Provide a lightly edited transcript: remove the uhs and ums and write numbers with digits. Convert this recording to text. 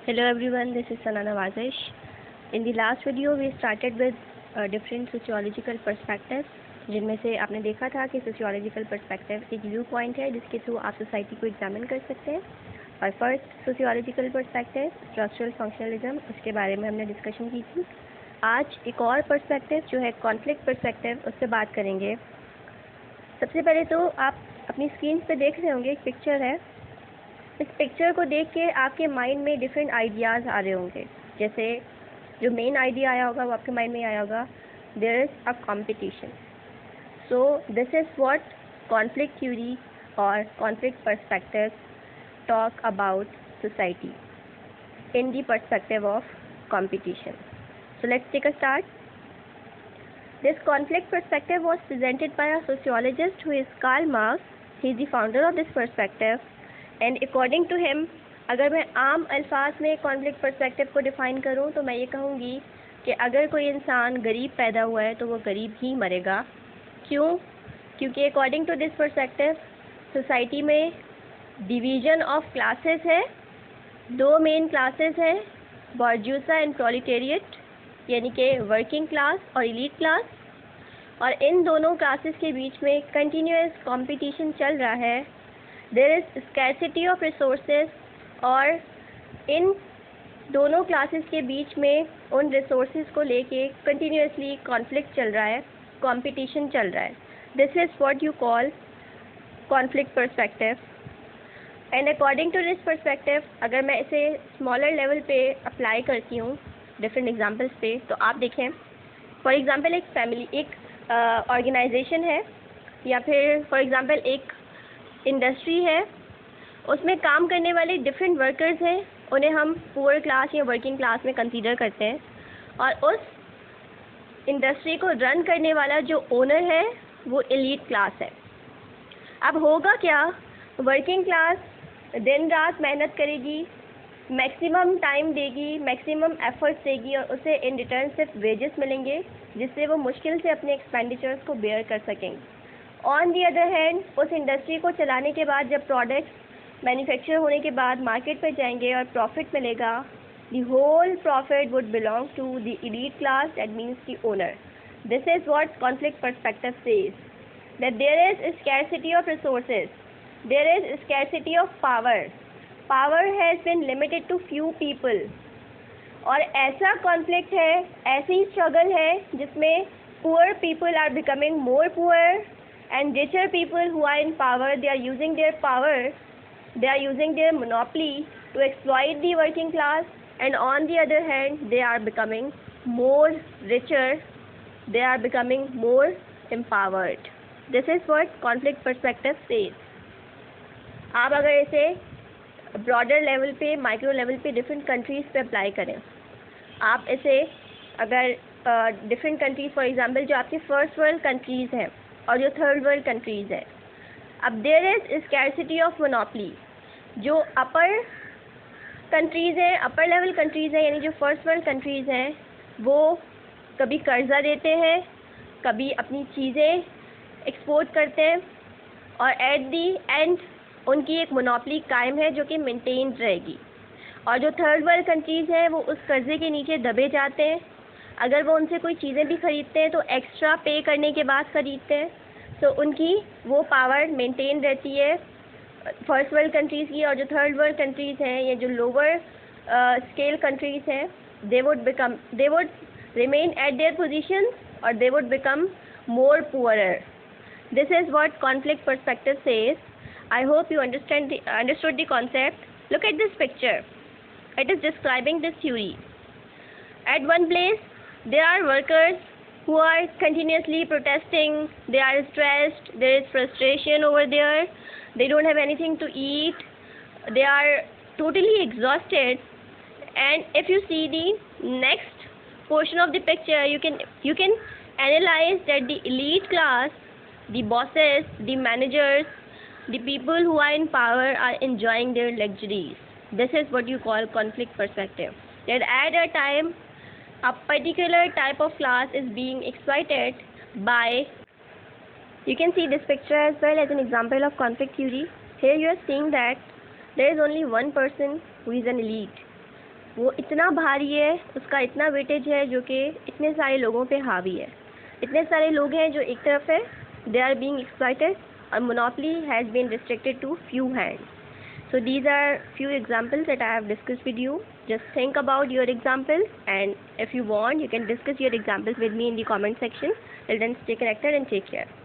Hello everyone, this is Sanana Wazish. In the last video we started with different sociological perspectives, जिनमें से आपने देखा था कि sociological perspective एक व्यू पॉइंट है जिसके थ्रू आप सोसाइटी को एग्जामिन कर सकते हैं। और first sociological perspective structural functionalism, उसके बारे में हमने डिस्कशन की थी। आज एक और perspective जो है conflict perspective, उस पर बात करेंगे। सबसे पहले तो आप अपनी स्क्रीन पे देख रहे होंगे, एक पिक्चर है। इस पिक्चर को देख के आपके माइंड में डिफरेंट आइडियाज़ आ रहे होंगे। जैसे जो मेन आइडिया आया होगा वो आपके माइंड में आया होगा, there is a competition. So this is what conflict theory और conflict perspective talk about society in the perspective of competition. So let's take a start. This conflict perspective was presented by a sociologist who is Karl Marx. He is the founder of this perspective. And according to him, अगर मैं आम अल्फाज में conflict perspective को define करूं तो मैं ये कहूँगी कि अगर कोई इंसान गरीब पैदा हुआ है तो वो गरीब ही मरेगा। क्यों? क्योंकि according to this perspective society में डिवीज़न ऑफ क्लासेस है। दो मेन क्लासेस हैं, बॉर्जूसा एंड प्रोलिटेरिएट, यानी कि वर्किंग क्लास और एलीट क्लास। और इन दोनों क्लासेस के बीच में कंटिन्यूस कंपटीशन चल रहा है। There is scarcity of resources, और इन दोनों क्लासेस के बीच में उन रिसोर्सेज को लेके कंटिन्यूसली कॉन्फ्लिक्ट चल रहा है, कंपटीशन चल रहा है। This is what you call conflict perspective. And according to this perspective, अगर मैं इसे स्मॉलर लेवल पे अप्लाई करती हूँ डिफरेंट एग्जांपल्स पे, तो आप देखें फॉर एग्जांपल एक फैमिली, एक ऑर्गेनाइजेशन है, या फिर फॉर एग्जांपल एक इंडस्ट्री है। उसमें काम करने वाले डिफरेंट वर्कर्स हैं, उन्हें हम पुअर क्लास या वर्किंग क्लास में कंसीडर करते हैं। और उस इंडस्ट्री को रन करने वाला जो ओनर है वो एलीट क्लास है। अब होगा क्या, वर्किंग क्लास दिन रात मेहनत करेगी, मैक्सिमम टाइम देगी, मैक्सिमम एफर्ट्स देगी, और उसे इन रिटर्न सिर्फ वेजेस मिलेंगे जिससे वो मुश्किल से अपने एक्सपेंडिचर्स को बेयर कर सकेंगे। ऑन दी अदर हैंड, उस इंडस्ट्री को चलाने के बाद जब प्रोडक्ट्स मैन्युफैक्चर होने के बाद मार्केट पर जाएंगे और प्रॉफिट मिलेगा, the whole profit would belong to the elite class, that means the owner. This is what conflict perspective says, that there is scarcity of resources, there is scarcity of power, power has been limited to few people. और ऐसा conflict है, ऐसी struggle है जिसमें poor people are becoming more poor, and richer people who are in power, they are using their power, they are using their monopoly to exploit the working class, and on the other hand they are becoming more richer, they are becoming more empowered. This is what conflict perspective says. आप अगर इसे broader level पे, micro level पे different countries पे apply करें, आप इसे अगर डिफरेंट कंट्रीज़ फॉर एग्जांपल जो आपके फर्स्ट वर्ल्ड कंट्रीज़ हैं और जो थर्ड वर्ल्ड कंट्रीज़ है, अब there is scarcity of monopoly. जो अपर कंट्रीज़ हैं, अपर लेवल कंट्रीज़ हैं, यानी जो फर्स्ट वर्ल्ड कंट्रीज़ हैं, वो कभी कर्जा देते हैं, कभी अपनी चीज़ें एक्सपोर्ट करते हैं, और एट दी एंड उनकी एक मोनोपली कायम है जो कि मेंटेन रहेगी। और जो थर्ड वर्ल्ड कंट्रीज़ हैं वो उस कर्जे के नीचे दबे जाते हैं। अगर वो उनसे कोई चीज़ें भी ख़रीदते हैं तो एक्स्ट्रा पे करने के बाद ख़रीदते हैं, तो उनकी वो पावर मेंटेन रहती है फर्स्ट वर्ल्ड कंट्रीज़ की। और जो थर्ड वर्ल्ड कंट्रीज़ हैं या जो लोअर स्केल कंट्रीज़ हैं, they would remain at their position, और they would become more poorer. This is what conflict perspective says. I hope you understood the concept. Look at this picture, it is describing this theory. At one place, there are workers who are continuously protesting, they are stressed, there is frustration over there, they don't have anything to eat, they are totally exhausted. And if you see the next portion of the picture, you can analyze that the elite class, the bosses, the managers, the people who are in power are enjoying their luxuries. This is what you call conflict perspective. That at a time a particular type of class is being exploited by, you can see this picture as well as an example of conflict theory. Here you are seeing that there is only one person who is an elite, वो इतना भारी है, उसका इतना weightage है जो कि इतने सारे लोगों पे हावी है। इतने सारे लोग हैं जो एक तरफ है, दे आर बीइंग एक्सप्लॉइटेड, और monopoly has been restricted to few hands. So these are few examples that I have discussed with you. Just think about your examples, and if you want, you can discuss your examples with me in the comment section. Till then, stay connected and take care.